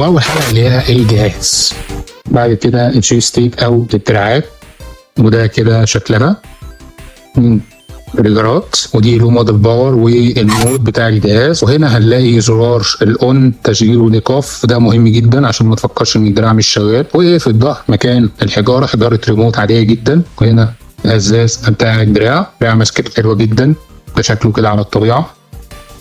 واول حاجه اللي هي الجهاز. بعد كده الجويستيك او الدراعات، وده كده شكلها ريجرات، ودي ريموت الباور والمود بتاع الجهاز. وهنا هنلاقي زرار الاون تشغيل والايقاف، ده مهم جدا عشان ما تفكرش ان الدراع مش شغال. وفي الظهر مكان الحجاره، حجاره ريموت عاديه جدا. وهنا الازاز بتاع الدراع، دراع ماسكته حلوه جدا، ده شكله كده على الطبيعه.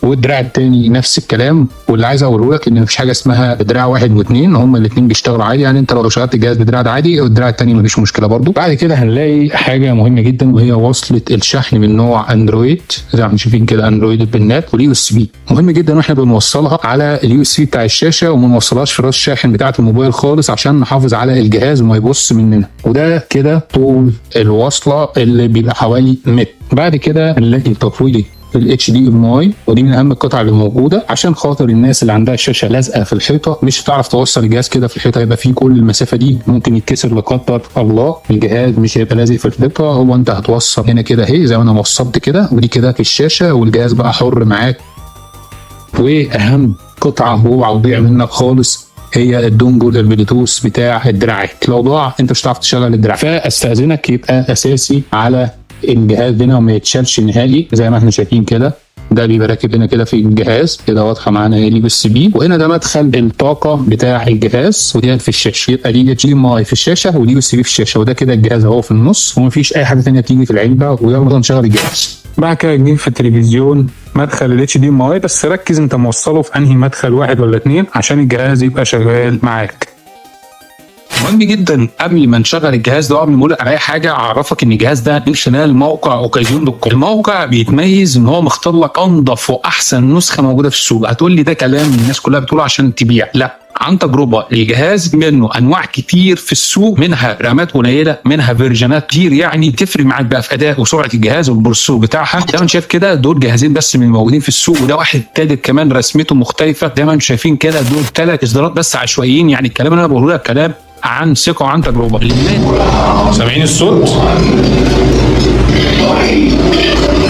والدراع التاني نفس الكلام. واللي عايز اقوله لك ان مفيش حاجه اسمها دراع واحد واثنين، هما الاثنين بيشتغلوا عادي. يعني انت لو شغلت الجهاز بدراع ده عادي، والدراع التاني مفيش مشكله برضو. بعد كده هنلاقي حاجه مهمه جدا، وهي وصله الشحن من نوع اندرويد، زي ما احنا شايفين كده اندرويد بالنت واليو اس بي. مهم جدا واحنا بنوصلها على اليو اس بي بتاع الشاشه، وما نوصلهاش في راس الشاحن بتاعه الموبايل خالص، عشان نحافظ على الجهاز وما يبص مننا. وده كده طول الوصله اللي بيبقى حوالي متر. بعد كده هنلاقي تطويل الاتش دي ام اي، ودي من اهم القطع اللي موجوده، عشان خاطر الناس اللي عندها الشاشه لازقه في الحيطه مش هتعرف توصل الجهاز كده في الحيطه، يبقى فيه كل المسافه دي، ممكن يتكسر لا قدر الله. الجهاز مش هيبقى لازق في الحيطه، هو انت هتوصل هنا كده اهي زي ما انا وصلت كده، ودي كده في الشاشه، والجهاز بقى حر معاك. واهم قطعه هو هتضيع منك خالص هي الدونجل البلوتوث بتاع الدراعات. لو ضاع انت مش هتعرف تشغل الدراع، فاستاذنك يبقى اساسي على الجهاز هنا وما يتشالش نهائي. زي ما احنا شايفين كده، ده بيبقى راكب هنا كده في الجهاز كده، واضحه معانا اليو اس بي. وهنا ده مدخل الطاقه بتاع الجهاز، ودي في الشاشه، يبقى دي اتش دي ام اي في الشاشه واليو اس بي في الشاشه، وده كده الجهاز اهو في النص، ومفيش اي حاجه ثانيه بتيجي في العلبه. ويلا نشغل الجهاز. بعد كده نجيب في التلفزيون مدخل الاتش دي ام اي، بس ركز انت موصله في انهي مدخل، واحد ولا اتنين، عشان الجهاز يبقى شغال معاك. مهم جدا قبل ما نشغل الجهاز ده، قبل ما نقول على اي حاجه، اعرفك ان الجهاز ده من خلال موقع اوكازيون دوت كوم. الموقع بيتميز ان هو مختار لك انضف واحسن نسخه موجوده في السوق. هتقول لي ده كلام الناس كلها بتقوله عشان تبيع، لا، عن تجربه. الجهاز منه انواع كتير في السوق، منها رامات قليله، منها فيرجنات كتير، يعني تفرق معاك بقى في اداء وسرعه الجهاز والبروسيسور بتاعها. زي ما انت شايف كده، دول جهازين بس من الموجودين في السوق، وده واحد تالت كمان رسمته مختلفه. زي ما انتم شايفين كده، دول 3 اصدارات بس عشوائيين. يعني الكلام اللي انا بقوله لك كلام عن ثقه وعن تجربه. سامعين الصوت؟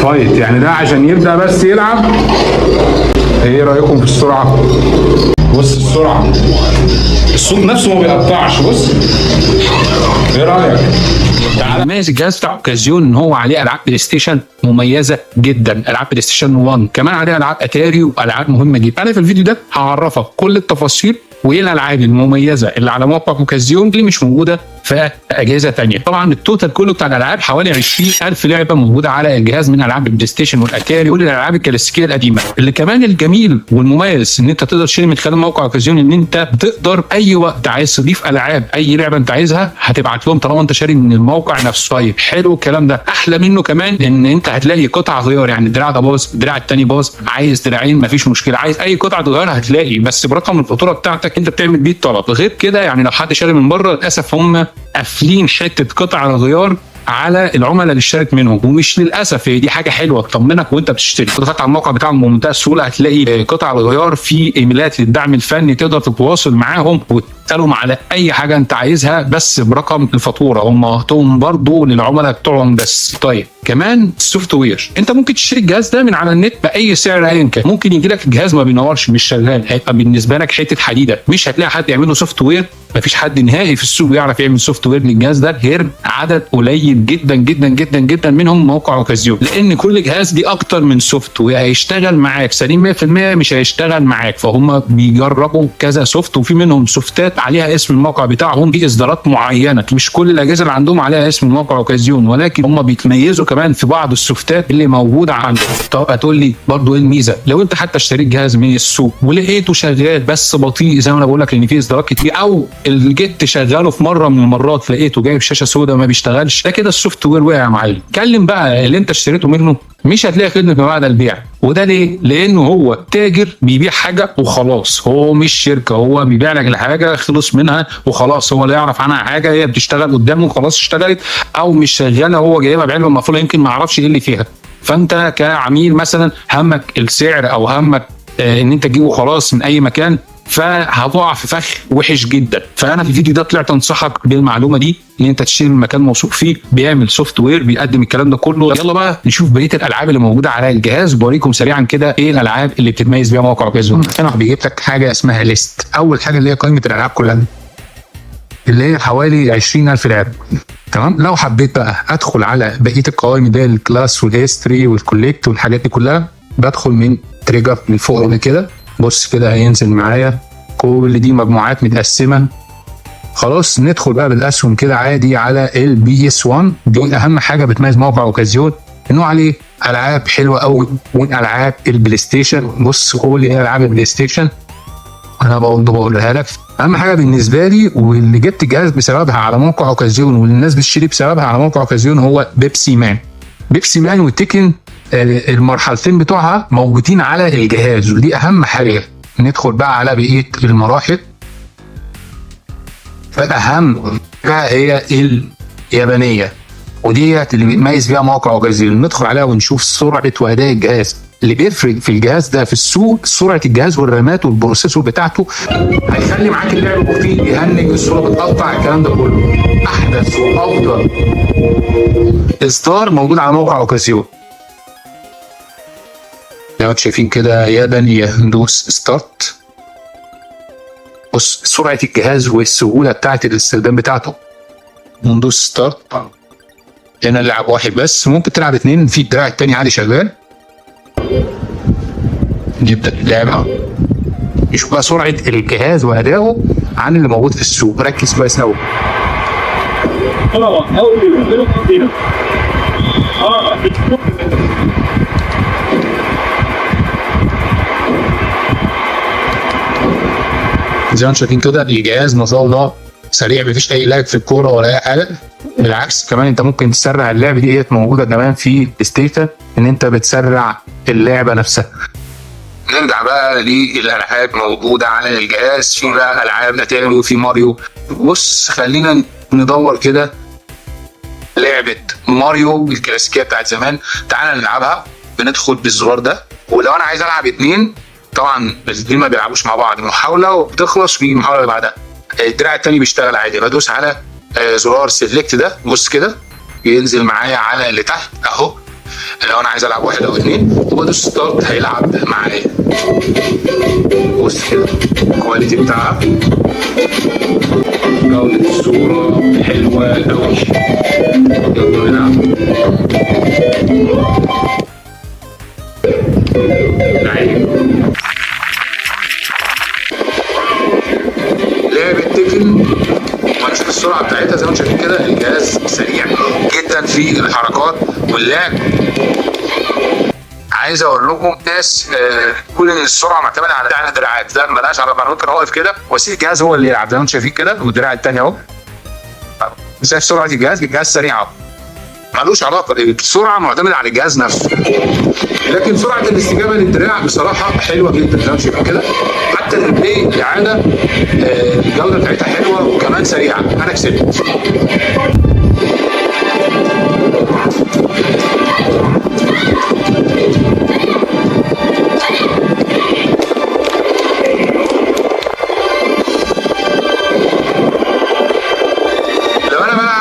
فايت، يعني ده عشان يبدا بس يلعب. ايه رايكم في السرعه؟ بص السرعه، الصوت نفسه ما بيقطعش. بص، ايه رايك؟ مميز الجهاز بتاع اوكازيون ان هو عليه العاب بلاي ستيشن مميزه جدا، العاب بلاي ستيشن 1، كمان عليه العاب اتاري والعاب مهمه جدا. انا في الفيديو ده هعرفك كل التفاصيل وايه الالعاب المميزه اللي على موقع اوكازيون اللي مش موجوده في اجهزه ثانيه. طبعا التوتال كله بتاع الالعاب حوالي 20,000 لعبه موجوده على الجهاز، من العاب البلاي ستيشن والاتاري كل الالعاب الكلاسيكيه القديمه. اللي كمان الجميل والمميز ان انت تقدر تشتري من خلال موقع اوكازيون، ان انت بتقدر اي وقت عايز تضيف العاب، اي لعبه انت عايزها هتبعت لهم طالما انت شاري من الموقع نفسه. طيب حلو الكلام ده. احلى منه كمان ان انت هتلاقي قطع غيار، يعني الدراع ده باظ، الدراع الثاني باظ، عايز دراعين مفيش مشكله، عايز اي قطعه تغيرها هتلاقي، بس برقم الفاتوره بتاعتك انت بتعمل بيه الطلب. غير كده يعني لو حد شاري من بره، للاسف هم قافلين حته قطع الغيار على العملاء اللي اشترت منهم. ومش للاسف، هي دي حاجه حلوه تطمنك وانت بتشتري. دخلت على الموقع بتاعهم بمنتهى السهوله، هتلاقي قطع الغيار، في ايميلات للدعم الفني تقدر تتواصل معاهم وتسالهم على اي حاجه انت عايزها، بس برقم الفاتوره. هم وقتهم برضه للعملاء بتوعهم بس. طيب كمان السوفت وير، انت ممكن تشتري الجهاز ده من على النت باي سعر ايا كان. ممكن يجي لك الجهاز ما بينورش، مش شغال، هيبقى بالنسبه لك حته حديده، مش هتلاقي حد يعمل له سوفت وير. مفيش حد نهائي في السوق يعرف يعمل سوفت وير للجهاز ده غير عدد قليل جدا جدا جدا جدا منهم موقع اوكازيون. لان كل جهاز ليه اكتر من سوفت، وهيشتغل معاك سليم 100%، مش هيشتغل معاك. فهم بيجربوا كذا سوفت، وفي منهم سوفتات عليها اسم الموقع بتاعهم، دي اصدارات معينه، مش كل الاجهزه اللي عندهم عليها اسم الموقع اوكازيون، ولكن هم بيتميزوا كمان في بعض السوفتات اللي موجوده عندهم. طب هتقول لي برضه ايه الميزه؟ لو انت حتى اشتريت جهاز من السوق ولقيته شغال بس بطيء، زي ما انا بقول لك لان في اصدارات كتير، او جيت تشغله في مره من المرات لقيته جايب شاشه سوداء ما بيشتغلش، ده كده السوفت وير وقع يا معلم. كلم بقى اللي انت اشتريته منه، مش هتلاقي خدمه ما بعد البيع. وده ليه؟ لانه هو تاجر بيبيع حاجه وخلاص، هو مش شركه، هو بيبيع لك الحاجه خلص منها وخلاص، هو لا يعرف عنها حاجه، هي بتشتغل قدامه خلاص اشتغلت، او مش شغاله هو جايبها بعلبه مقفوله يمكن ما يعرفش ايه اللي فيها. فانت كعميل مثلا همك السعر، او همك ان انت تجيبه خلاص من اي مكان، فهتقع في فخ وحش جدا. فانا في الفيديو ده طلعت انصحك بالمعلومه دي، ان انت تشتري من مكان موثوق فيه بيعمل سوفت وير بيقدم الكلام ده كله. يلا بقى نشوف بقيه الالعاب اللي موجوده على الجهاز، بوريكم سريعا كده ايه الالعاب اللي بتتميز بيها موقع اوكازيون. انا بيجيب لك حاجه اسمها ليست. اول حاجه اللي هي قائمه الالعاب كلها، اللي هي حوالي 20,000 لعبه. تمام. لو حبيت بقى ادخل على بقيه القوائم دي، الكلاس والهيستوري والكوليكت والحاجات دي كلها، بدخل من تريجر من فوق هنا كده. بص كده هينزل معايا كل دي مجموعات متقسمه. خلاص ندخل بقى بالاسهم كده عادي على البي اس 1. دي اهم حاجه بتميز موقع اوكازيون، انه عليه العاب حلوه قوي من العاب البلاي ستيشن. بص كل ايه العاب البلاي ستيشن انا بقولها لك. اهم حاجه بالنسبه لي واللي جبت الجهاز بسببها على موقع اوكازيون، واللي الناس بتشتري بسببها على موقع اوكازيون، هو بيبسي مان. بيبسي مان وتيكن المرحلتين بتوعها موجودين على الجهاز، ودي اهم حاجه. ندخل بقى على بقيه المراحل. فالاهم هي اليابانيه، وديت اللي بيتميز بيها موقع اوكازيون. ندخل عليها ونشوف سرعه واداء الجهاز. اللي بيفرق في الجهاز ده في السوق سرعه الجهاز والرامات والبروسيسور بتاعته، هيخلي معاك اللعب مفيد، يهنج، الصوره بتقطع، الكلام ده كله. احدث وافضل اصدار موجود على موقع اوكازيون. لو انتم شايفين كده يابانيه، ندوس ستارت. بص سرعه الجهاز والسهوله بتاعت الاستخدام بتاعته. ندوس ستارت. هنا نلعب واحد بس، ممكن تلعب اتنين، في الدراع التاني عادي شغال. نبدا اللعبه. نشوف بقى سرعه الجهاز وادائه عن اللي موجود في السوق. ركز كويس قوي. زي ما انتم شايفين كده الجهاز ما شاء الله سريع، مفيش اي لاج في الكوره ولا اي حاجه. بالعكس كمان انت ممكن تسرع اللعبه ديت، موجوده كمان في ستيشن ان انت بتسرع اللعبه نفسها. نرجع بقى للالعاب موجوده على الجهاز. في بقى العاب اتاري وفي ماريو. بص خلينا ندور كده لعبه ماريو الكلاسيكيه بتاعت زمان، تعالى نلعبها. بندخل بالزرار ده، ولو انا عايز العب اتنين طبعا الاثنين ما بيلعبوش مع بعض، محاوله وبتخلص ويجي المحاوله اللي بعدها. الدراع التاني بيشتغل عادي. بدوس على زرار سيلكت ده، بص كده ينزل معايا على اللي تحت اهو. لو انا عايز العب واحد او اتنين وبدوس ستارت هيلعب معايا. بص كده الكواليتي بتاعها، جودة الصورة حلوة قوي. يلا نلعب. لعبة تيكن ونشوف السرعة بتاعتها. زي ما انتم شايفين كده الجهاز سريع جدا في الحركات واللعب. عايز اقول لكم ناس كل ان السرعه معتمده على الدراعات، ده مالهاش علاقه. انا ممكن اوقف كده واسيب الجهاز هو اللي يلعب. زي ما انتم شايفين كده والدراع الثاني اهو. شايف سرعه الجهاز؟ الجهاز سريع اهو، مالوش علاقه. السرعه معتمده على الجهاز نفسه، لكن سرعه الاستجابه للدراع بصراحه حلوه جدا. زي ما انتم شايفين كده حتى الريبلاي الاعاده الجوده بتاعتها حلوه وكمان سريعه. انا كسبت.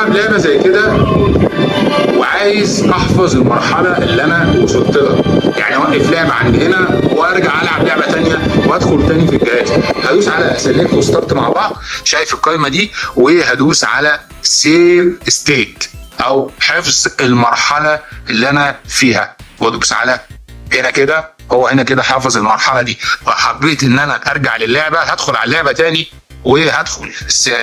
لعبه زي كده وعايز احفظ المرحله اللي انا وصلت لها، يعني اوقف لعبه عند هنا وارجع العب لعبه ثانيه وادخل تاني في الجهاز. هدوس على سيلكت وستارت مع بعض، شايف القائمه دي، وهدوس على سيف ستيت او حفظ المرحله اللي انا فيها، وادوس على هنا كده. هو هنا كده حافظ المرحله دي. وحبيت ان انا ارجع للعبه، هدخل على اللعبه تاني وهدخل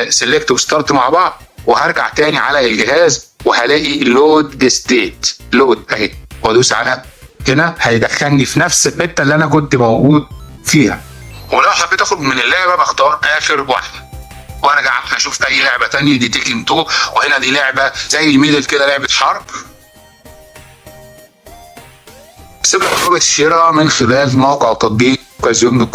سيلكت وستارت مع بعض، وهرجع تاني على الجهاز وهلاقي لود ستيت لود اهي، وادوس على هنا هيدخلني في نفس الحته اللي انا كنت موجود فيها. ولو حبيت اخرج من اللعبه بختار اخر واحده وارجع اشوف اي لعبه تانية. دي تيكن 2، وهنا دي لعبه زي الميدل كده، لعبه حرب. سيب لك رابط الشراء من خلال موقع تطبيق اوكازيون.